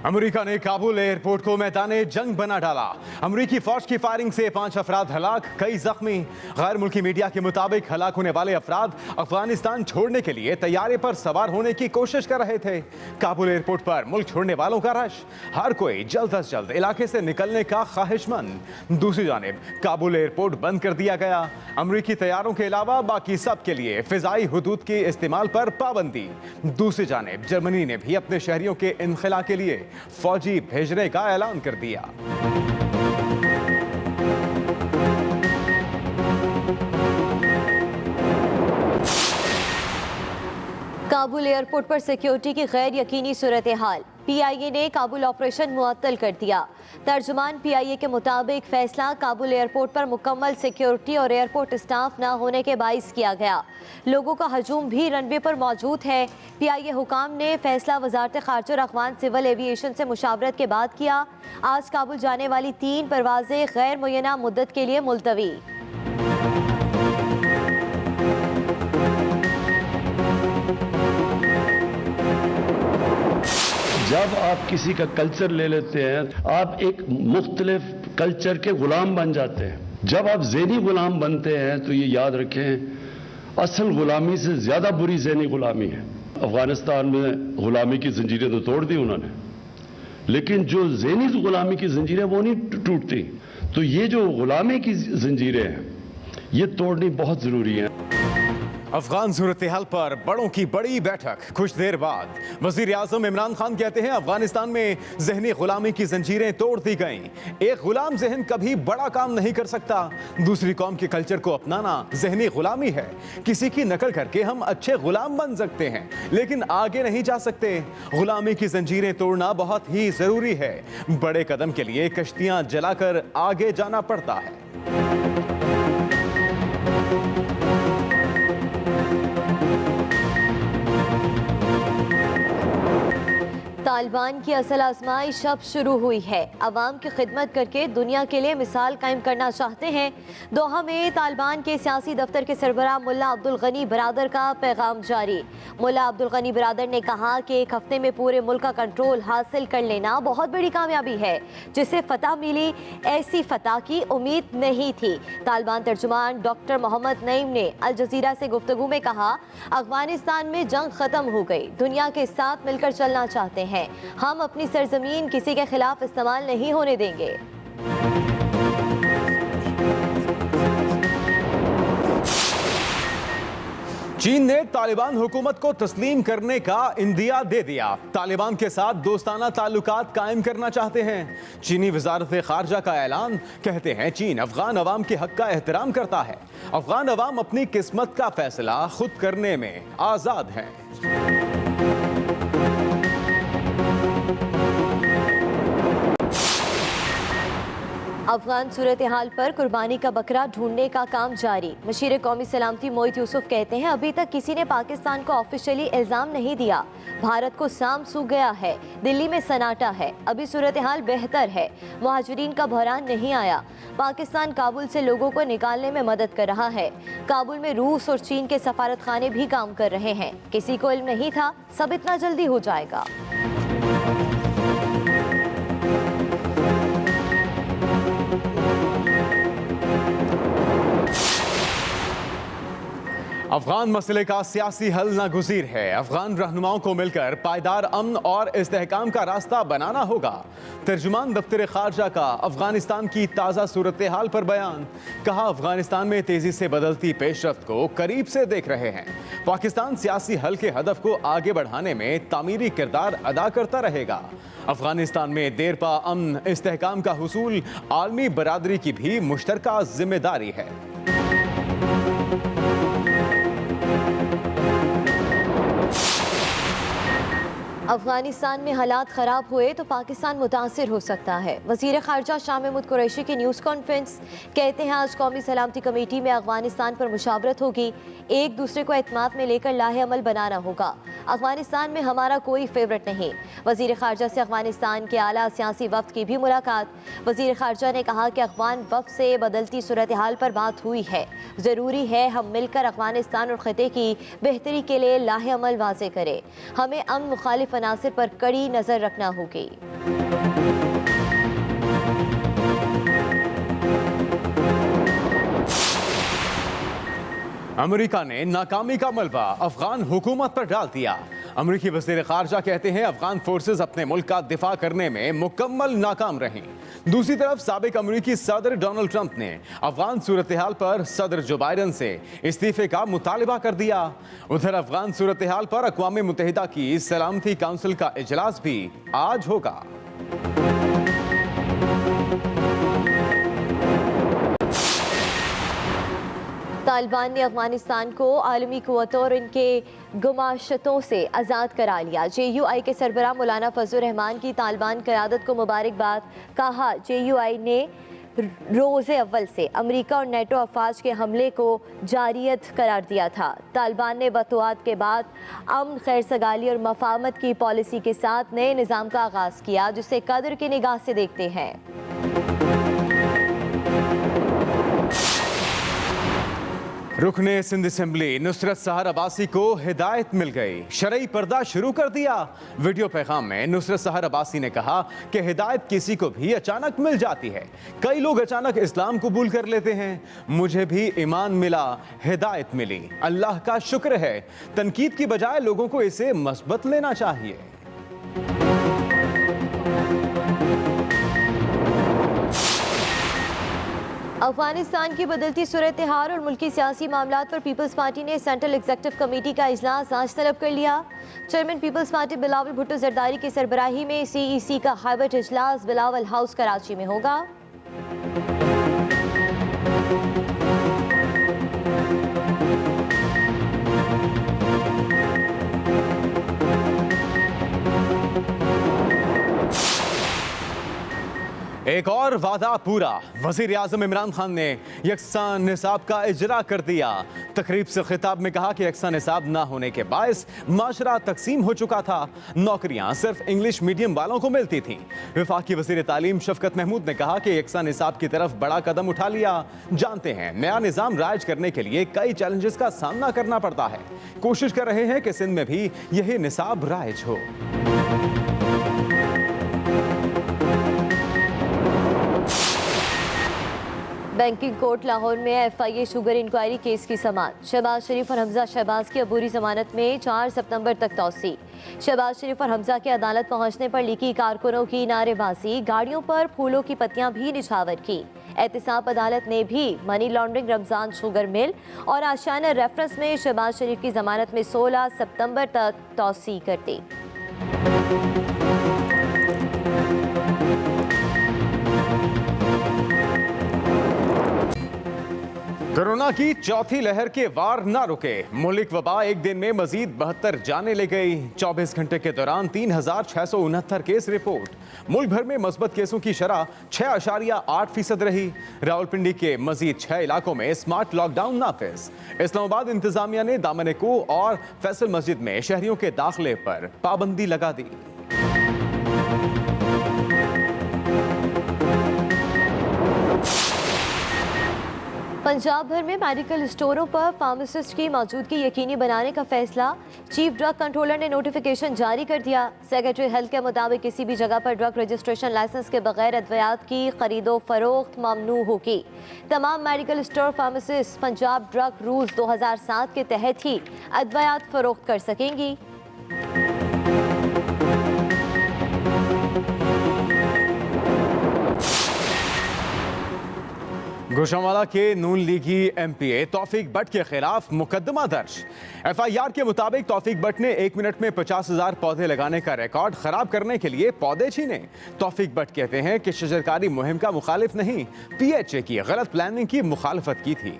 America ने Kabul airport को मैदाने जंग बना डाला। अमेरिकी फौज की फायरिंग से 5 अफराद हलाक, कई जख्मी। गैर मुल्की मीडिया के मुताबिक हलाक होने वाले अफराद अफगानिस्तान छोड़ने के लिए तैयारे पर सवार होने की कोशिश कर रहे थे। काबुल एयरपोर्ट पर मुल्क छोड़ने वालों का रश, हर कोई जल्द अज जल्द इलाके से निकलने का ख्वाहिशमंद। दूसरी जानिब काबुल एयरपोर्ट बंद कर दिया गया। अमेरिकी तैयारों के अलावा बाकी सब के लिए फिजाई हुदूद के इस्तेमाल पर पाबंदी। दूसरी जानिब जर्मनी ने भी अपने शहरियों के इनखला के लिए फौजी भेजने का ऐलान कर दिया। काबुल एयरपोर्ट पर सिक्योरिटी की गैर यकीनी सूरत हाल, PIA ने काबुल ऑपरेशन मुअत्तल कर दिया। तर्जुमान PIA के मुताबिक फैसला काबुल एयरपोर्ट पर मुकम्मल सिक्योरिटी और एयरपोर्ट स्टाफ न होने के बाइस किया गया। लोगों का हजूम भी रनवे पर मौजूद है। PIA हुकाम ने फैसला वजारत खारजा और अफगान सिविल एविएशन से मुशावरत के बाद किया। आज काबुल जाने वाली 3 परवाजें गैर मुय्यना मुद्दत के लिए मुलतवी। जब आप किसी का कल्चर ले लेते हैं, आप एक मुख्तलिफ कल्चर के गुलाम बन जाते हैं। जब आप ज़हनी गुलाम बनते हैं तो ये याद रखें, असल गुलामी से ज़्यादा बुरी ज़हनी गुलामी है। अफगानिस्तान में गुलामी की जंजीरें तो तोड़ दी उन्होंने, लेकिन जो ज़हनी गुलामी की जंजीरें वो नहीं टूटती। तो ये जो गुलामी की जंजीरें हैं, ये तोड़नी बहुत ज़रूरी है। अफगान सूरत हाल पर बड़ों की बड़ी बैठक कुछ देर बाद। वजीर आजम इमरान खान कहते हैं अफगानिस्तान में जहनी गुलामी की जंजीरें तोड़ दी गईं। एक गुलाम जहन कभी बड़ा काम नहीं कर सकता। दूसरी कौम के कल्चर को अपनाना जहनी गुलामी है। किसी की नकल करके हम अच्छे गुलाम बन सकते हैं, लेकिन आगे नहीं जा सकते। गुलामी की जंजीरें तोड़ना बहुत ही जरूरी है। बड़े कदम के लिए कश्तियां जलाकर आगे जाना पड़ता है। तालिबान की असल आजमाइश अब शुरू हुई है। अवाम की खिदमत करके दुनिया के लिए मिसाल कायम करना चाहते हैं। दोहा में तालिबान के सियासी दफ्तर के सरबराह मुल्ला अब्दुल गनी बरादर का पैगाम जारी। मुल्ला अब्दुल गनी बरादर ने कहा कि एक हफ्ते में पूरे मुल्क का कंट्रोल हासिल कर लेना बहुत बड़ी कामयाबी है, जिससे फतह मिली। ऐसी फतह की उम्मीद नहीं थी। तालिबान तर्जुमान डॉक्टर मोहम्मद नईम ने अल जजीरा से गुफ्तगू में कहा, अफगानिस्तान में जंग खत्म हो गई, दुनिया के साथ मिलकर चलना चाहते हैं। हम अपनी सरजमीन किसी के खिलाफ इस्तेमाल नहीं होने देंगे। चीन ने तालिबान हुकूमत को तस्लीम करने का इंदिया दे दिया। तालिबान के साथ दोस्ताना ताल्लुकात कायम करना चाहते हैं। चीनी वजारत खारजा का ऐलान, कहते हैं चीन अफगान अवाम के हक का एहतराम करता है। अफगान अवाम अपनी किस्मत का फैसला खुद करने में आजाद हैं। अफगान सूरत हाल पर कुर्बानी का बकरा ढूंढने का काम जारी। मशीर कौमी सलामती मोहित यूसुफ कहते हैं, अभी तक किसी ने पाकिस्तान को ऑफिशियली इल्ज़ाम नहीं दिया। भारत को साम सूख गया है, दिल्ली में सन्नाटा है। अभी सूरत हाल बेहतर है, मुहाजिरीन का बहरान नहीं आया। पाकिस्तान काबुल से लोगों को निकालने में मदद कर रहा है। काबुल में रूस और चीन के सफारत खाने भी काम कर रहे हैं। किसी को इल्म नहीं था, सब इतना जल्दी हो जाएगा। अफगान मसले का सियासी हल नागुज़ीर है। अफगान रहनुमाओं को मिलकर पायदार अमन और इस्तेहकाम का रास्ता बनाना होगा। तर्जुमान दफ्तर खारजा का अफगानिस्तान की ताज़ा सूरत हाल पर बयान, कहा अफगानिस्तान में तेज़ी से बदलती पेशरफ्त को करीब से देख रहे हैं। पाकिस्तान सियासी हल के हदफ को आगे बढ़ाने में तामीरी किरदार अदा करता रहेगा। अफगानिस्तान में देरपा अमन इस्तेहकाम का हुसूल आलमी बरादरी की भी मुश्तरका जिम्मेदारी है। अफगानिस्तान में हालात ख़राब हुए तो पाकिस्तान मुतासिर हो सकता है। वज़ीर ख़ारजा शाह महमूद कुरैशी की न्यूज़ कॉन्फ्रेंस, कहते हैं आज कौमी सलामती कमेटी में अफगानिस्तान पर मुशावरत होगी। एक दूसरे को एतमाद में लेकर लाहे अमल बनाना होगा। अफगानिस्तान में हमारा कोई फेवरेट नहीं। वज़ीर ख़ारजा से अफगानिस्तान के आला सियासी वफ़द की भी मुलाकात। वज़ीर ख़ारजा ने कहा कि अफगान वफ़द से बदलती सूरत हाल पर बात हुई है। ज़रूरी है हम मिलकर अफगानिस्तान और ख़िते की बेहतरी के लिए लाहे अमल वाज़े करें। हमें अमन मुखालिफ मुखालिफ अनासिर पर कड़ी नजर रखना होगी। अमेरिका ने नाकामी का मलबा अफगान हुकूमत पर डाल दिया। अमेरिकी वज़ीर ख़ारजा कहते हैं अफगान फोर्सेस अपने मुल्क का दिफा करने में मुकम्मल नाकाम रहीं। दूसरी तरफ साबिक अमेरिकी सदर डोनाल्ड ट्रंप ने अफगान सूरत हाल पर सदर जो बाइडन से इस्तीफे का मुतालिबा कर दिया। उधर अफगान सूरत हाल पर अक़वाम मुत्तहिदा की सलामती काउंसिल का इजलास भी आज होगा। तालिबान ने अफगानिस्तान को आलमी क़ुव्वतों और इनके गुमाशतों से आज़ाद करा लिया। JUI के सरबराह मौलाना फजलुर रहमान की तालिबान क़यादत को मुबारकबाद। कहा JUI ने रोज़े अव्वल से अमेरिका और नेटो अफवाज के हमले को जारियत करार दिया था। तालिबान ने वतुआत के बाद अमन, खैर सगाली और मफाहमत की पॉलिसी के साथ नए निज़ाम का आगाज़ किया, जिसे कदर की निगाह से देखते हैं। रुकने सिंध असेंबली नुसरत सहर अब्बासी को हिदायत मिल गई, शरई पर्दा शुरू कर दिया। वीडियो पैगाम में नुसरत सहर अब्बासी ने कहा कि हिदायत किसी को भी अचानक मिल जाती है। कई लोग अचानक इस्लाम कबूल कर लेते हैं, मुझे भी ईमान मिला, हिदायत मिली, अल्लाह का शुक्र है। तनकीद की बजाय लोगों को इसे मस्बत लेना चाहिए। अफगानिस्तान की बदलती सूरत हाल और मुल्की सियासी मामलात पर पीपल्स पार्टी ने सेंट्रल एग्जीक्यूटिव कमेटी का इजलास आज तलब कर लिया। Chairman peoples party Bilawal Bhutto Zardari की सरबराही में CEC का हाइब्रिड इजलास बिलावल हाउस कराची में होगा। एक और वादा पूरा, वजीर आजम इमरान खान ने यकसा निसाब का इजरा कर दिया। तकरीब से खिताब में कहा कि यकसा निसाब ना होने के बायस माशरा तकसीम हो चुका था, नौकरियां सिर्फ इंग्लिश मीडियम वालों को मिलती थीं। वफाकी वजीर तालीम शफकत महमूद ने कहा कि यकसा निसाब की तरफ बड़ा कदम उठा लिया। जानते हैं नया निज़ाम राइज करने के लिए कई चैलेंजेस का सामना करना पड़ता है, कोशिश कर रहे हैं कि सिंध में भी यही निसाब राइज हो। बैंकिंग कोर्ट लाहौर में FIA शुगर इंक्वायरी केस की समाअत। शहबाज शरीफ और हमजा शहबाज की अबूरी जमानत में 4 सितंबर तक तौसी। शहबाज शरीफ और हमजा के अदालत पहुंचने पर लिखी कारकुनों की नारेबाजी, गाड़ियों पर फूलों की पत्तियां भी निछावर की। एहतसाब अदालत ने भी money laundering, Ramzan sugar mill और आशियाना रेफरेंस में शहबाज शरीफ की जमानत में 16 सितंबर तक तौसी कर दी। कोरोना की चौथी लहर के वार ना रुके, मुल्क वबा एक दिन में मजीद 72 जाने ले गई। 24 घंटे के दौरान 3669 केस रिपोर्ट। मुल्क भर में मस्बत केसों की शरह 6.8% रही। रावलपिंडी के मजीद 6 इलाकों में स्मार्ट लॉकडाउन नाफिज। इस्लामाबाद इंतजामिया ने दामनको और फैसल मस्जिद में शहरियों के दाखिले पर पाबंदी लगा दी। पंजाब भर में मेडिकल स्टोरों पर फार्मासिस्ट की मौजूदगी यकीनी बनाने का फैसला। चीफ ड्रग कंट्रोलर ने नोटिफिकेशन जारी कर दिया। सेक्रेटरी हेल्थ के मुताबिक किसी भी जगह पर ड्रग रजिस्ट्रेशन लाइसेंस के बगैर अद्वियात की खरीदो फरोख्त ममनू होगी। तमाम medical store pharmacist Punjab drug rules 2007 के तहत ही अद्वियात फरोख्त कर सकेंगी। गुजरांवाला के नून लीगी MPA तौफीक बट के खिलाफ मुकदमा दर्ज। FIR के मुताबिक तौफीक बट ने 1 मिनट में 50,000 पौधे लगाने का रिकॉर्ड खराब करने के लिए पौधे छीने। तौफीक बट कहते हैं कि शजरकारी मुहिम का मुखालिफ नहीं, PHA की गलत प्लानिंग की मुखालफत की थी।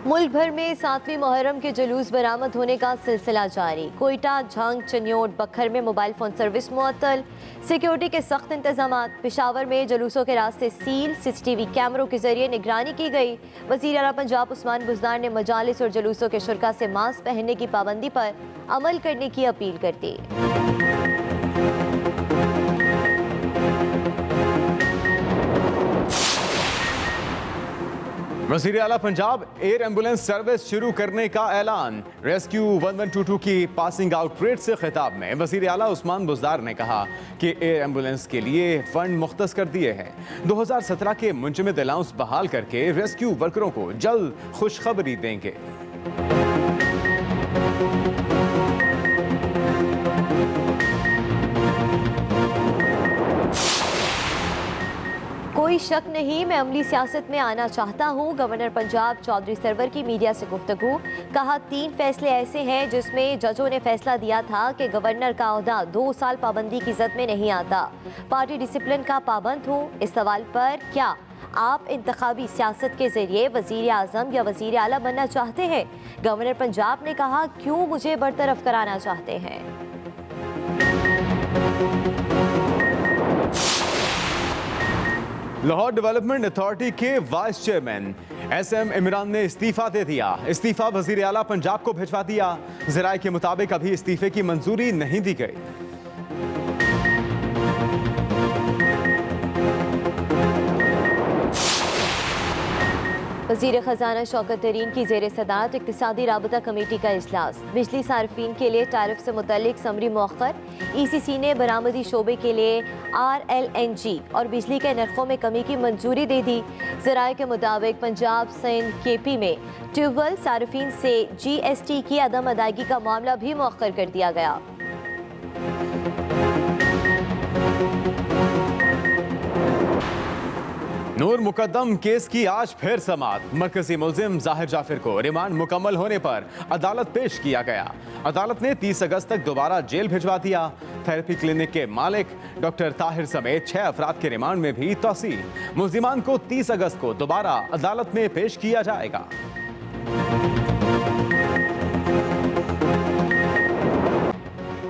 मुल्क भर में 7वीं मुहर्रम के जुलूस बरामद होने का सिलसिला जारी। कोयटा, झंग, चन्योट, बखर में मोबाइल फोन सर्विस मुअत्तल। सिक्योरिटी के सख्त इंतजाम। पेशावर में जुलूसों के रास्ते सील, CCTV कैमरों के जरिए निगरानी की गई। वज़ीर आला पंजाब उस्मान बुज़दार ने मजालिस और जुलूसों के शुरका से मास्क पहनने की पाबंदी पर अमल करने की अपील कर दी। वज़ीर आला पंजाब एयर एम्बुलेंस सर्विस शुरू करने का ऐलान। रेस्क्यू 1122 की पासिंग आउट परेड से खिताब में वज़ीर आला उस्मान बुज़दार ने कहा कि एयर एम्बुलेंस के लिए फंड मुख्तस कर दिए हैं। 2017 के मुंजमद अलाउंस बहाल करके रेस्क्यू वर्करों को जल्द खुशखबरी देंगे। कोई शक नहीं, मैं अमली सियासत में आना चाहता हूँ। गवर्नर पंजाब चौधरी सरवर की मीडिया से गुफ्तगू। कहा 3 फैसले ऐसे हैं जिसमें जजों ने फैसला दिया था कि गवर्नर का ओहदा 2 साल पाबंदी की जद में नहीं आता। पार्टी डिसिप्लिन का पाबंद हूँ। इस सवाल पर क्या आप इंतखाबी सियासत के जरिए वजीर आजम या वजीर आला बनना चाहते हैं? गवर्नर पंजाब ने कहा, क्यों मुझे बरतरफ कराना चाहते हैं? लाहौर डेवलपमेंट अथॉरिटी के वाइस चेयरमैन SM इमरान ने इस्तीफा दे दिया। इस्तीफा वजीर आला पंजाब को भिजवा दिया। ज़राए के मुताबिक अभी इस्तीफे की मंजूरी नहीं दी गई। वज़ीर ख़जाना शौकत तरीन की ज़ेर सदारत इक़्तिसादी राबता कमेटी का इजलास। बिजली सार्फिन के लिए टैरिफ से मुतल्लिक समरी मौख़र। ECC ने बरामदी शोबे के लिए RLNG और बिजली के नरखों में कमी की मंजूरी दे दी। ज़राए के मुताबिक पंजाब सिंध KP में ट्यूबवेल सार्फिन से GST की अदम अदायगी का मामला भी मौख़र कर दिया गया। नूर मुकद्दम केस की आज फिर समाअत। मरकजी मुल्जिम जाहिर जाफिर को रिमांड मुकम्मल होने पर अदालत पेश किया गया। अदालत ने 30 अगस्त तक दोबारा जेल भिजवा दिया। थेरेपी क्लिनिक के मालिक डॉक्टर ताहिर समेत 6 अफराद के रिमांड में भी तौसी। मुल्जिमान को 30 अगस्त को दोबारा अदालत में पेश किया जाएगा।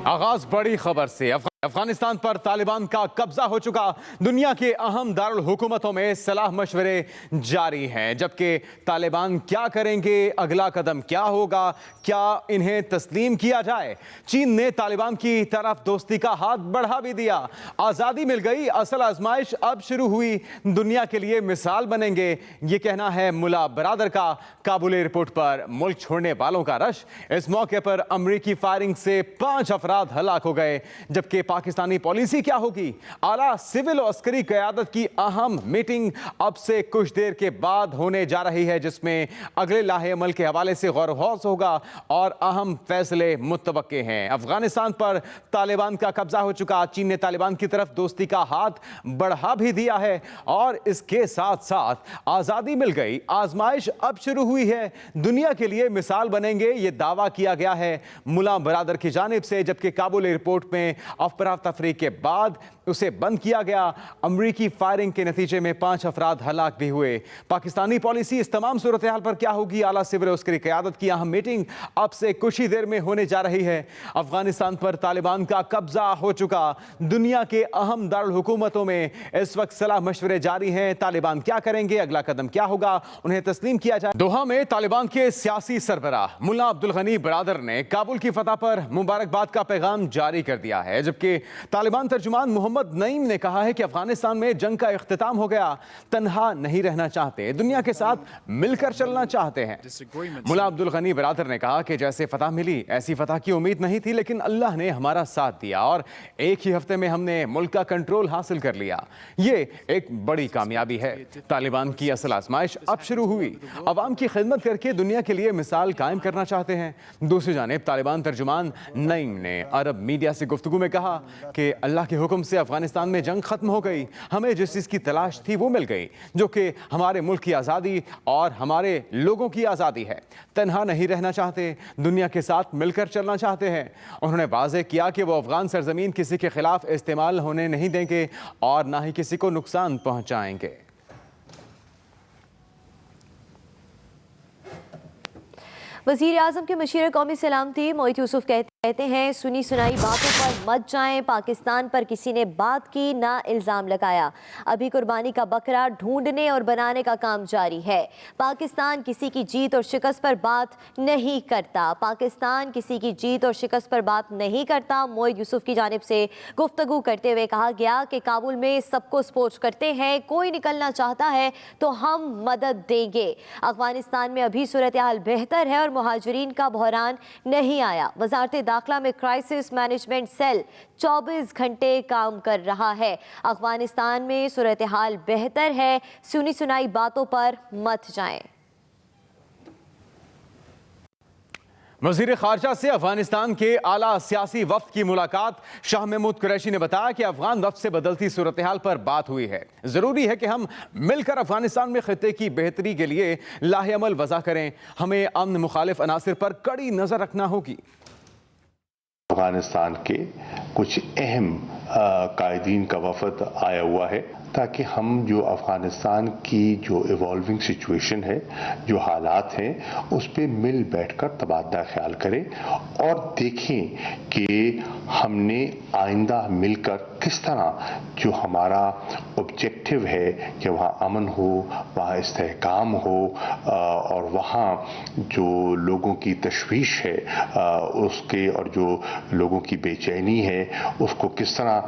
आगाज बड़ी खबर से। अफगानिस्तान पर तालिबान का कब्जा हो चुका। दुनिया के अहम दारुल हुकूमतों में सलाह मशवरे जारी हैं, जबकि तालिबान क्या करेंगे, अगला कदम क्या होगा, क्या इन्हें तस्लीम किया जाए। चीन ने तालिबान की तरफ दोस्ती का हाथ बढ़ा भी दिया। आज़ादी मिल गई, असल आजमाइश अब शुरू हुई, दुनिया के लिए मिसाल बनेंगे, ये कहना है मुला बरादर का। काबुल एयरपोर्ट पर मुल्क छोड़ने वालों का रश। इस मौके पर अमरीकी फायरिंग से 5 अफराद हलाक हो गए। जबकि पाकिस्तानी पॉलिसी क्या होगी? आला सिविल और अस्करी क़यादत की अहम मीटिंग अब से कुछ देर के बाद होने जा रही है, जिसमें अगले लाहे अमल के हवाले से गौर गौस होगा और अहम फैसले मुतवक्के हैं। अफगानिस्तान पर तालिबान का कब्जा हो चुका। चीन ने तालिबान की तरफ दोस्ती का हाथ बढ़ा भी दिया है और इसके साथ साथ आज़ादी मिल गई, आजमाइश अब शुरू हुई है, दुनिया के लिए मिसाल बनेंगे, ये दावा किया गया है मुला बरादर की जानिब से। जबकि काबुल एयरपोर्ट में अफरा तफरी के बाद उसे बंद किया गया। अमरीकी फायरिंग के नतीजे में 5 अफराद हलाक भी हुए। पाकिस्तानी पॉलिसी, इस तमाम सूरत हाल पर क्या होगी? आला सिविल और उसकी क़यादत की अहम मीटिंग अब से कुछ ही देर में होने जा रही है। अफगानिस्तान पर तालिबान का कब्जा हो चुका। दुनिया के अहम दारुल हुकूमतों में इस वक्त सलाह मशवरे जारी हैं। तालिबान क्या करेंगे, अगला कदम क्या होगा, उन्हें तस्लीम किया जाए। दोहा में तालिबान के सियासी सरबराह मुल्ला अब्दुल गनी बरादर ने काबुल की फतह पर मुबारकबाद का पैगाम जारी कर दिया है। जबकि तालिबान तर्जुमान मोहम्मद नईम ने कहा है कि अफगानिस्तान में जंग का इख्तिताम हो गया, तन्हा नहीं रहना चाहते, दुनिया के साथ मिलकर चलना चाहते हैं। मुल्ला अब्दुल गनी बरादर ने कहा कि जैसे फतह मिली ऐसी फतह की उम्मीद नहीं थी, लेकिन अल्लाह ने हमारा साथ दिया और एक ही हफ्ते में हमने मुल्क का कंट्रोल हासिल कर लिया। ये एक बड़ी कामयाबी है। तालिबान की असल आजमाइश अब शुरू हुई। अवाम की खिदमत करके दुनिया के लिए मिसाल कायम करना चाहते हैं। दूसरी जानिब तालिबान तर्जुमान नईम ने अरब मीडिया से गुफ्तगू में कहा कि अल्लाह के हुक्म से अफगानिस्तान में जंग खत्म हो गई, हमें जिस चीज़ की तलाश थी वो मिल गई, जो कि हमारे मुल्क की आज़ादी और हमारे लोगों की आज़ादी है। तन्हा नहीं रहना चाहते, दुनिया के साथ मिलकर चलना चाहते हैं। उन्होंने वाज़ेह किया कि वो अफगान सरजमीन किसी के खिलाफ इस्तेमाल होने नहीं देंगे और ना ही किसी को नुकसान पहुँचाएंगे। वज़ीर आज़म के मशीर कौमी सलामती मोहित यूसुफ कहते हैं सुनी सुनाई बातों पर मत जाएं। पाकिस्तान पर किसी ने बात की ना इल्ज़ाम लगाया। अभी कुर्बानी का बकरा ढूंढने और बनाने का काम जारी है। पाकिस्तान किसी की जीत और शिकस्त पर बात नहीं करता। पाकिस्तान किसी की जीत और शिकस्त पर बात नहीं करता। मोहित यूसुफ की जानिब से गुफ्तगू करते हुए कहा गया कि काबुल में सबको सपोर्ट करते हैं, कोई निकलना चाहता है तो हम मदद देंगे। अफगानिस्तान में अभी सूरत हाल बेहतर है और मुहाजिरीन का बहरान नहीं आया। वजारत दाखिला में क्राइसिस मैनेजमेंट सेल 24 घंटे काम कर रहा है। अफगानिस्तान में सूरत हाल बेहतर है, सुनी सुनाई बातों पर मत जाएं। वज़ीर ख़ारजा से अफगानिस्तान के आला सियासी वफ़द की मुलाकात। शाह महमूद कुरैशी ने बताया कि अफगान वफ़द से बदलती सूरत हाल पर बात हुई है। ज़रूरी है कि हम मिलकर अफगानिस्तान में खित्ते की बेहतरी के लिए लाहेअमल वज़ा करें। हमें अमन मुखालिफ अनासिर पर कड़ी नज़र रखना होगी। अफगानिस्तान के कुछ अहम कायदीन का वफद आया हुआ है ताकि हम जो अफगानिस्तान की जो इवॉल्विंग सिचुएशन है, जो हालात हैं, उस पर मिल बैठकर तबादला ख्याल करें और देखें कि हमने आइंदा मिलकर किस तरह जो हमारा ऑब्जेक्टिव है कि वहाँ अमन हो, वहाँ इस्तेहकाम हो और वहाँ जो लोगों की तशवीश है उसके और जो लोगों की बेचैनी है उसको किस तरह